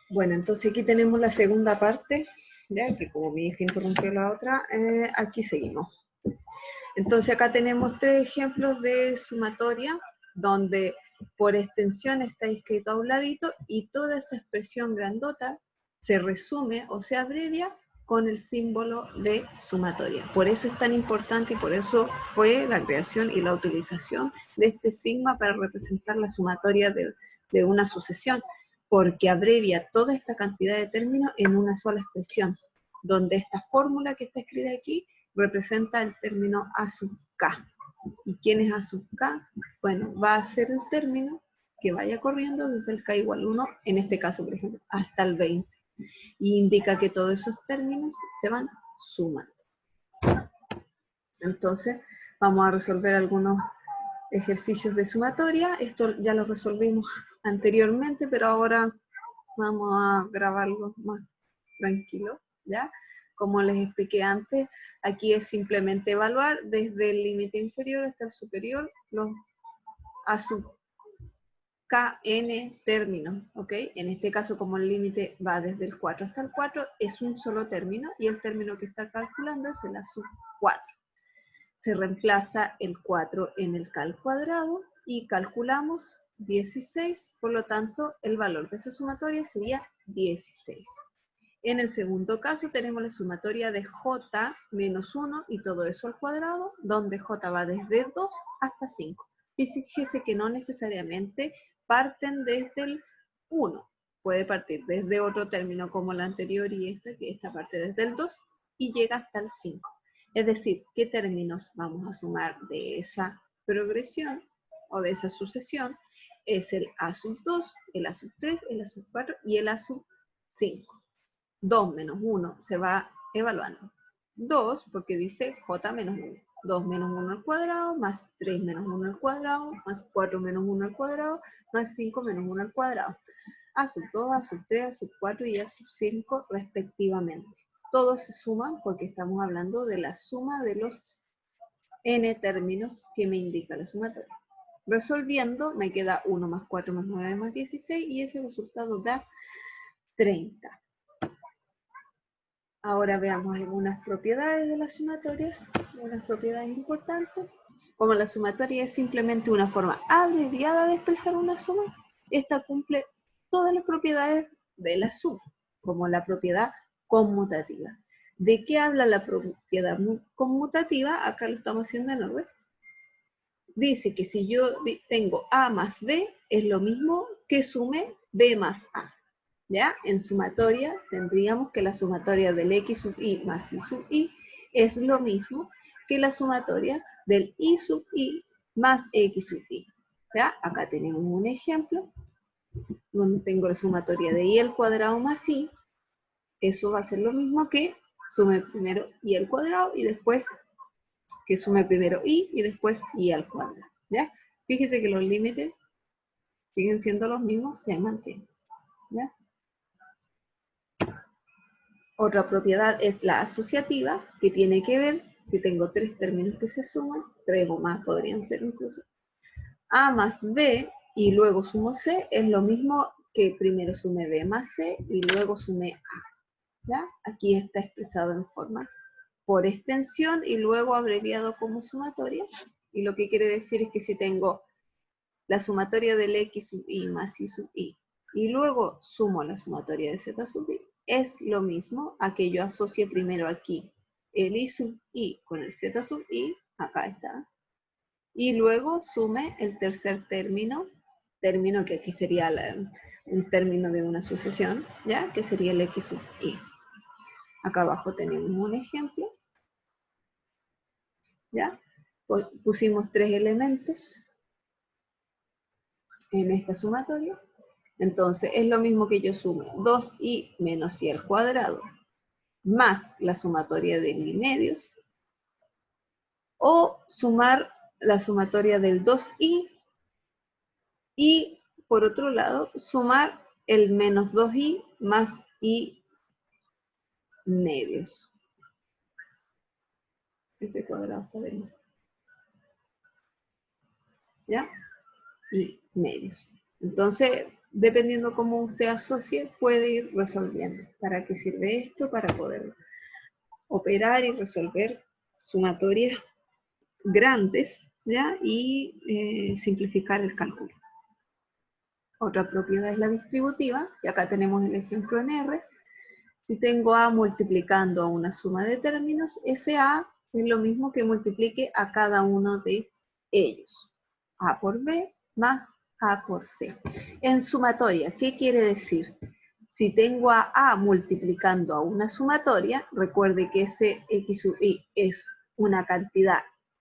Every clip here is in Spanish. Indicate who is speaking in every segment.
Speaker 1: Bueno, entonces aquí tenemos la segunda parte, ya que como mi hija interrumpió la otra, aquí seguimos. Entonces acá tenemos tres ejemplos de sumatoria, donde por extensión está escrito a un ladito y toda esa expresión grandota se resume o se abrevia con el símbolo de sumatoria. Por eso es tan importante y por eso fue la creación y la utilización de este sigma para representar la sumatoria de una sucesión, porque abrevia toda esta cantidad de términos en una sola expresión, donde esta fórmula que está escrita aquí representa el término A sub k. ¿Y quién es A sub k? Bueno, va a ser el término que vaya corriendo desde el k igual 1, en este caso, por ejemplo, hasta el 20. Y indica que todos esos términos se van sumando. Entonces, vamos a resolver algunos ejercicios de sumatoria. Esto ya lo resolvimos anteriormente, pero ahora vamos a grabarlo más tranquilo, ¿ya? Como les expliqué antes, aquí es simplemente evaluar desde el límite inferior hasta el superior los A sub kn términos, ¿ok? En este caso, como el límite va desde el 4 hasta el 4, es un solo término, y el término que está calculando es el A sub 4. Se reemplaza el 4 en el k al cuadrado, y calculamos 16, por lo tanto, el valor de esa sumatoria sería 16. En el segundo caso tenemos la sumatoria de j menos 1 y todo eso al cuadrado, donde j va desde 2 hasta 5. Fíjese que no necesariamente parten desde el 1. Puede partir desde otro término como la anterior y que esta parte desde el 2 y llega hasta el 5. Es decir, ¿qué términos vamos a sumar de esa progresión o de esa sucesión? Es el a sub 2, el a sub 3, el a sub 4 y el a sub 5. 2 menos 1 se va evaluando. 2 porque dice j menos 1. 2 menos 1 al cuadrado, más 3 menos 1 al cuadrado, más 4 menos 1 al cuadrado, más 5 menos 1 al cuadrado. A sub 2, a sub 3, a sub 4 y a sub 5 respectivamente. Todos se suman porque estamos hablando de la suma de los n términos que me indica la sumatoria. Resolviendo me queda 1 más 4 más 9 más 16 y ese resultado da 30. Ahora veamos algunas propiedades de la sumatoria, algunas propiedades importantes. Como la sumatoria es simplemente una forma abreviada de expresar una suma, esta cumple todas las propiedades de la suma, como la propiedad conmutativa. ¿De qué habla la propiedad conmutativa? Acá lo estamos haciendo en orden. Dice que si yo tengo A más B, es lo mismo que sume B más A. ¿Ya? En sumatoria tendríamos que la sumatoria del x sub i más i sub i es lo mismo que la sumatoria del i sub i más x sub i. ¿Ya? Acá tenemos un ejemplo donde tengo la sumatoria de i al cuadrado más i. Eso va a ser lo mismo que sume primero i al cuadrado y después que sume primero i y después i al cuadrado. ¿Ya? Fíjese que los límites siguen siendo los mismos, se mantienen. ¿Ya? Otra propiedad es la asociativa, que tiene que ver, si tengo tres términos que se suman, tres o más podrían ser incluso, A más B y luego sumo C, es lo mismo que primero sume B más C y luego sume A. ¿Ya? Aquí está expresado en forma por extensión y luego abreviado como sumatoria. Y lo que quiere decir es que si tengo la sumatoria del x sub i más i sub i y luego sumo la sumatoria de z sub i, es lo mismo a que yo asocie primero aquí el i sub i con el z sub i, acá está, y luego sume el tercer término que aquí sería un término de una sucesión, ¿ya? Que sería el x sub i. Acá abajo tenemos un ejemplo, ¿ya? Pusimos tres elementos en esta sumatoria. Entonces, es lo mismo que yo sume 2i menos i al cuadrado más la sumatoria del i medios, o sumar la sumatoria del 2i y, por otro lado, sumar el menos 2i más i medios. Ese cuadrado está de más. ¿Ya? Y medios. Entonces, dependiendo cómo usted asocie, puede ir resolviendo. ¿Para qué sirve esto? Para poder operar y resolver sumatorias grandes, ¿ya? Y simplificar el cálculo. Otra propiedad es la distributiva, y acá tenemos el ejemplo en R. Si tengo A multiplicando a una suma de términos, ese A es lo mismo que multiplique a cada uno de ellos. A por B más A por C. En sumatoria, ¿qué quiere decir? Si tengo a A multiplicando a una sumatoria, recuerde que ese X sub I es una cantidad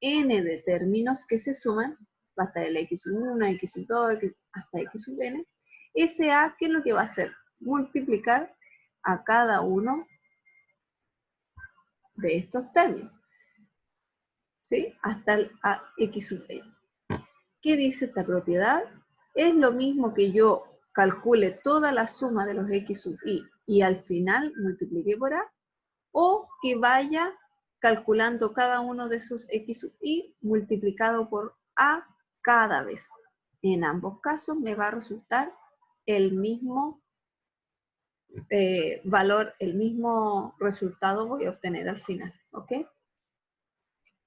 Speaker 1: N de términos que se suman, basta el X sub 1, X sub 2, hasta X sub N. Ese A, ¿qué es lo que va a hacer? Multiplicar a cada uno de estos términos, ¿sí? Hasta el X sub N. ¿Qué dice esta propiedad? Es lo mismo que yo calcule toda la suma de los X sub I y al final multiplique por A, o que vaya calculando cada uno de esos X sub I multiplicado por A cada vez. En ambos casos me va a resultar el mismo valor, el mismo resultado voy a obtener al final, ¿ok?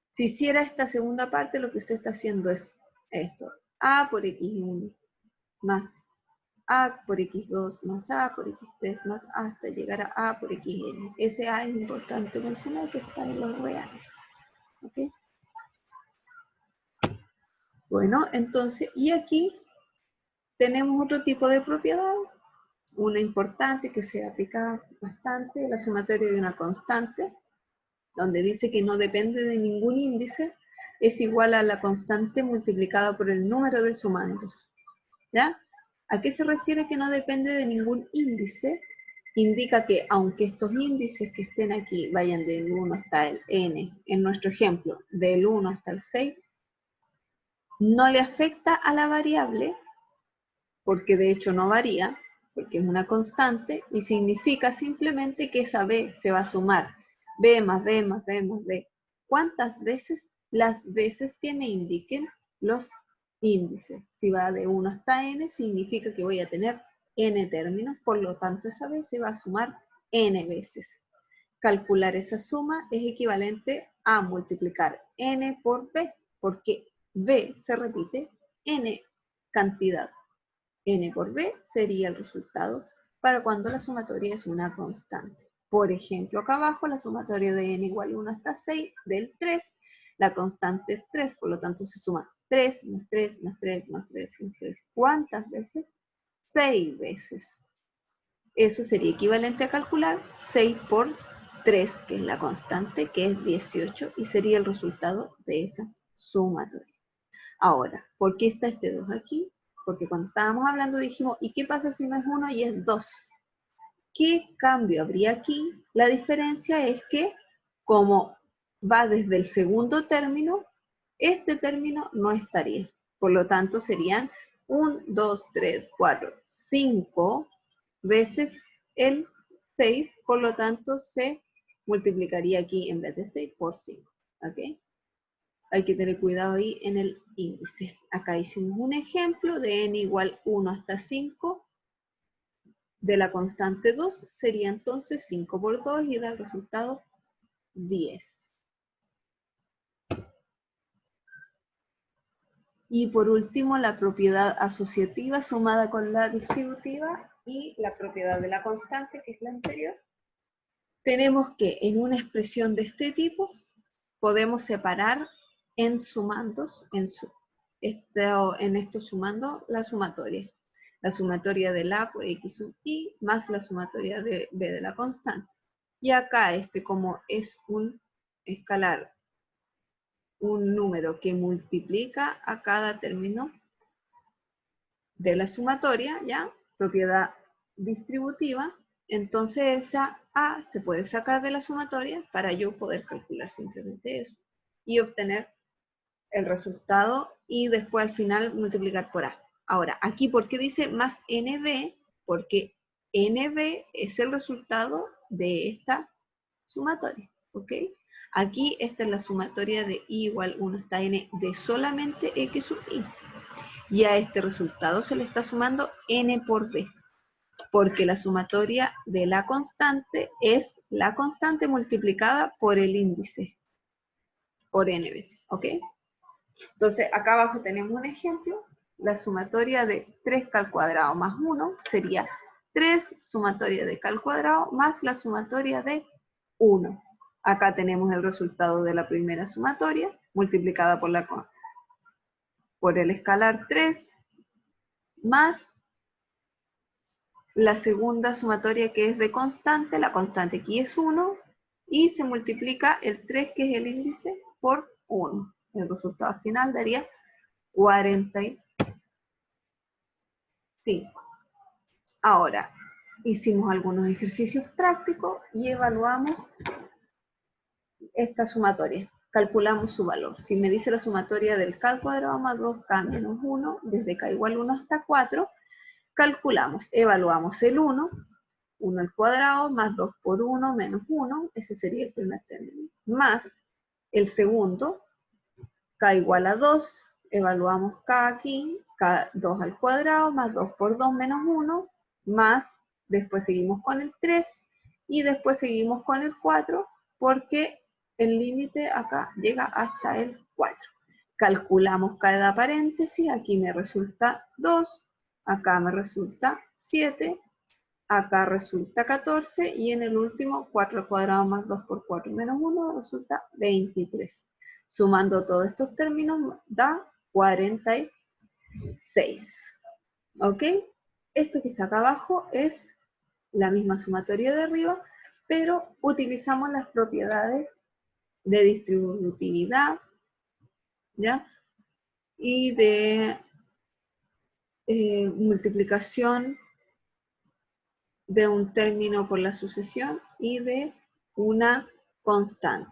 Speaker 1: Si hiciera esta segunda parte, lo que usted está haciendo es esto, A por X1 más A por X2 más A por X3 más A hasta llegar a A por Xn. Ese A es importante mencionar que está en los reales, ¿ok? Bueno, entonces, y aquí tenemos otro tipo de propiedad, una importante que se aplica bastante, la sumatoria de una constante, donde dice que no depende de ningún índice, es igual a la constante multiplicada por el número de sumandos. ¿Ya? ¿A qué se refiere que no depende de ningún índice? Indica que aunque estos índices que estén aquí vayan del 1 hasta el n, en nuestro ejemplo, del 1 hasta el 6, no le afecta a la variable, porque de hecho no varía, porque es una constante, y significa simplemente que esa b se va a sumar b más b más b más b. ¿Cuántas veces? Las veces que me indiquen los índices. Si va de 1 hasta n, significa que voy a tener n términos, por lo tanto esa b se va a sumar n veces. Calcular esa suma es equivalente a multiplicar n por b, porque b se repite n cantidad. N por b sería el resultado para cuando la sumatoria es una constante. Por ejemplo, acá abajo la sumatoria de n igual a 1 hasta 6 del 3, la constante es 3, por lo tanto se suma 3 más 3 más 3 más 3 más 3. ¿Cuántas veces? 6 veces. Eso sería equivalente a calcular 6 por 3, que es la constante, que es 18, y sería el resultado de esa sumatoria. Ahora, ¿por qué está este 2 aquí? Porque cuando estábamos hablando dijimos, ¿y qué pasa si no es 1 y es 2? ¿Qué cambio habría aquí? La diferencia es que, como va desde el segundo término, este término no estaría. Por lo tanto, serían 1, 2, 3, 4, 5 veces el 6. Por lo tanto, se multiplicaría aquí en vez de 6 por 5. ¿Ok? Hay que tener cuidado ahí en el índice. Acá hicimos un ejemplo de n igual 1 hasta 5. De la constante 2 sería entonces 5 por 2 y da el resultado 10. Y por último, la propiedad asociativa sumada con la distributiva y la propiedad de la constante, que es la anterior. Tenemos que en una expresión de este tipo podemos separar en sumandos, en esto sumando la sumatoria. La sumatoria de la por x sub i más la sumatoria de b de la constante. Y acá como es un escalar, un número que multiplica a cada término de la sumatoria, ¿ya? Propiedad distributiva, entonces esa a se puede sacar de la sumatoria para yo poder calcular simplemente eso y obtener el resultado y después al final multiplicar por a. Ahora, aquí, ¿por qué dice más nb? Porque nb es el resultado de esta sumatoria, ¿ok? Aquí esta es la sumatoria de i igual 1 hasta n de solamente x sub i. Y a este resultado se le está sumando n por b, porque la sumatoria de la constante es la constante multiplicada por el índice, por n veces, ¿ok? Entonces, acá abajo tenemos un ejemplo. La sumatoria de 3k al cuadrado más 1 sería 3 sumatoria de k al cuadrado más la sumatoria de 1. Acá tenemos el resultado de la primera sumatoria, multiplicada por el escalar 3, más la segunda sumatoria que es de constante, la constante aquí es 1, y se multiplica el 3, que es el índice, por 1. El resultado final daría 45. Ahora, hicimos algunos ejercicios prácticos y evaluamos esta sumatoria. Calculamos su valor. Si me dice la sumatoria del k al cuadrado más 2k menos 1, desde k igual 1 hasta 4, calculamos, evaluamos el 1 al cuadrado más 2 por 1 menos 1, ese sería el primer término, más el segundo, k igual a 2, evaluamos k aquí, k2 al cuadrado más 2 por 2 menos 1, más, después seguimos con el 3, y después seguimos con el 4, porque el límite acá llega hasta el 4. Calculamos cada paréntesis, aquí me resulta 2, acá me resulta 7, acá resulta 14, y en el último 4 al cuadrado más 2 por 4 menos 1 resulta 23. Sumando todos estos términos da 46. ¿Ok? Esto que está acá abajo es la misma sumatoria de arriba, pero utilizamos las propiedades de distributividad, ¿ya? Y de multiplicación de un término por la sucesión y de una constante.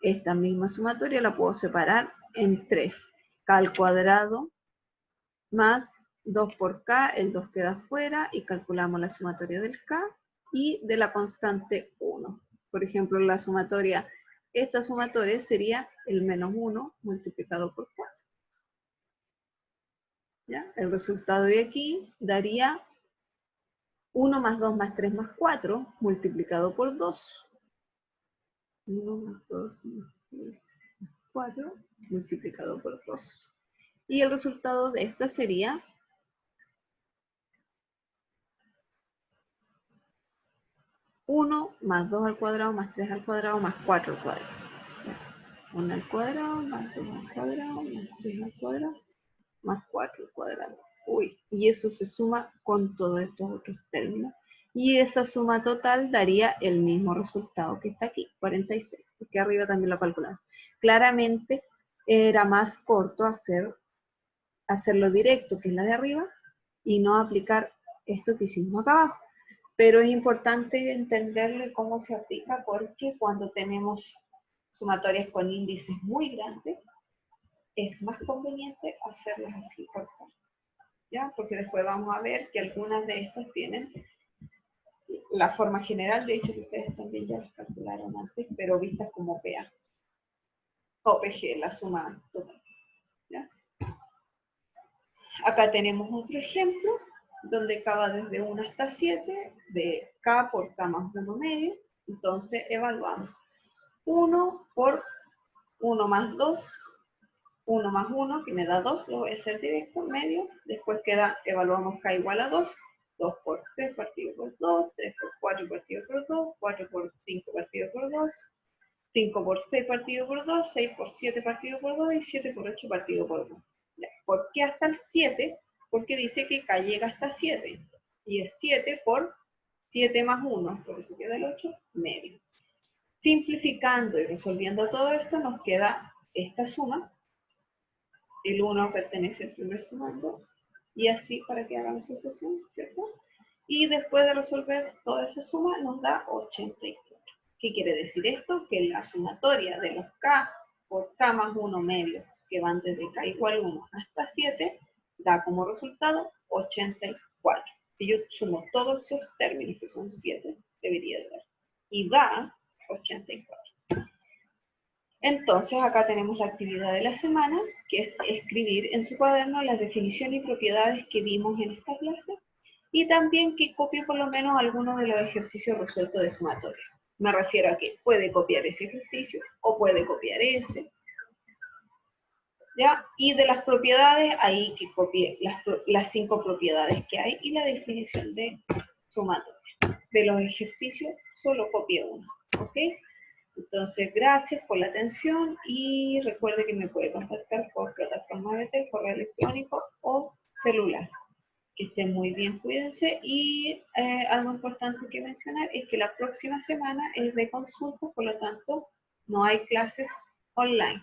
Speaker 1: Esta misma sumatoria la puedo separar en 3. K al cuadrado más 2 por k, el 2 queda fuera, y calculamos la sumatoria del k y de la constante 1. Por ejemplo, la sumatoria, esta sumatoria sería el menos 1 multiplicado por 4. ¿Ya? El resultado de aquí daría 1 más 2 más 3 más 4 multiplicado por 2. 1 más 2 más 3 más 4 multiplicado por 2. Y el resultado de esta sería 1 más 2 al cuadrado más 3 al cuadrado más 4 al cuadrado. 1 al cuadrado más 2 al cuadrado más 3 al cuadrado más 4 al cuadrado. Uy, y eso se suma con todos estos otros términos. Y esa suma total daría el mismo resultado que está aquí, 46, porque arriba también lo calculamos. Claramente era más corto hacerlo directo, que es la de arriba, y no aplicar esto que hicimos acá abajo. Pero es importante entenderlo y cómo se aplica, porque cuando tenemos sumatorias con índices muy grandes, es más conveniente hacerlas así, por favor. ¿Ya? Porque después vamos a ver que algunas de estas tienen la forma general, de hecho que ustedes también ya las calcularon antes, pero vistas como PA o PG, la suma total. ¿Ya? Acá tenemos otro ejemplo, donde k va desde 1 hasta 7, de k por k más 1 medio. Entonces evaluamos 1 por 1 más 2, 1 más 1, que me da 2, lo voy a hacer directo, medio. Después evaluamos k igual a 2, 2 por 3 partido por 2, 3 por 4 partido por 2, 4 por 5 partido por 2, 5 por 6 partido por 2, 6 por 7 partido por 2 y 7 por 8 partido por 2. ¿Por qué hasta el 7? Porque dice que k llega hasta 7. Y es 7 por 7 más 1, por eso queda el 8 medio. Simplificando y resolviendo todo esto, nos queda esta suma. El 1 pertenece al primer sumando, y así para que hagamos sucesión, ¿cierto? Y después de resolver toda esa suma, nos da 84. ¿Qué quiere decir esto? Que la sumatoria de los k por k más 1 medios, que van desde k igual 1 hasta 7, da como resultado 84. Si yo sumo todos esos términos, que son 7, debería de dar. Y da 84. Entonces acá tenemos la actividad de la semana, que es escribir en su cuaderno las definiciones y propiedades que vimos en esta clase, y también que copie por lo menos algunos de los ejercicios resueltos de sumatoria. Me refiero a que puede copiar ese ejercicio o puede copiar ese. ¿Ya? Y de las propiedades, ahí que copie las 5 propiedades que hay y la definición de sumatoria. De los ejercicios, solo copie uno. ¿Ok? Entonces, gracias por la atención y recuerde que me puede contactar por plataforma de correo electrónico o celular. Que estén muy bien, cuídense. Y algo importante que mencionar es que la próxima semana es de consulta, por lo tanto, no hay clases online.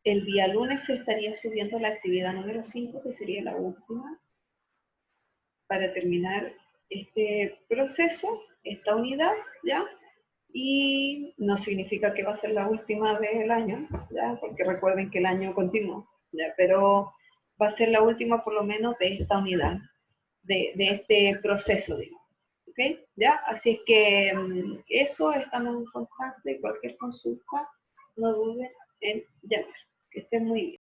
Speaker 1: El día lunes se estaría subiendo la actividad número 5, que sería la última, para terminar este proceso, esta unidad, ¿ya? Y no significa que va a ser la última del año, ¿ya? Porque recuerden que el año continúa, ¿ya? Pero va a ser la última por lo menos de esta unidad, de este proceso, digo. ¿Ok? ¿Ya? Así es que eso, estamos en contacto y cualquier consulta, no duden en llamar. Que estén muy bien.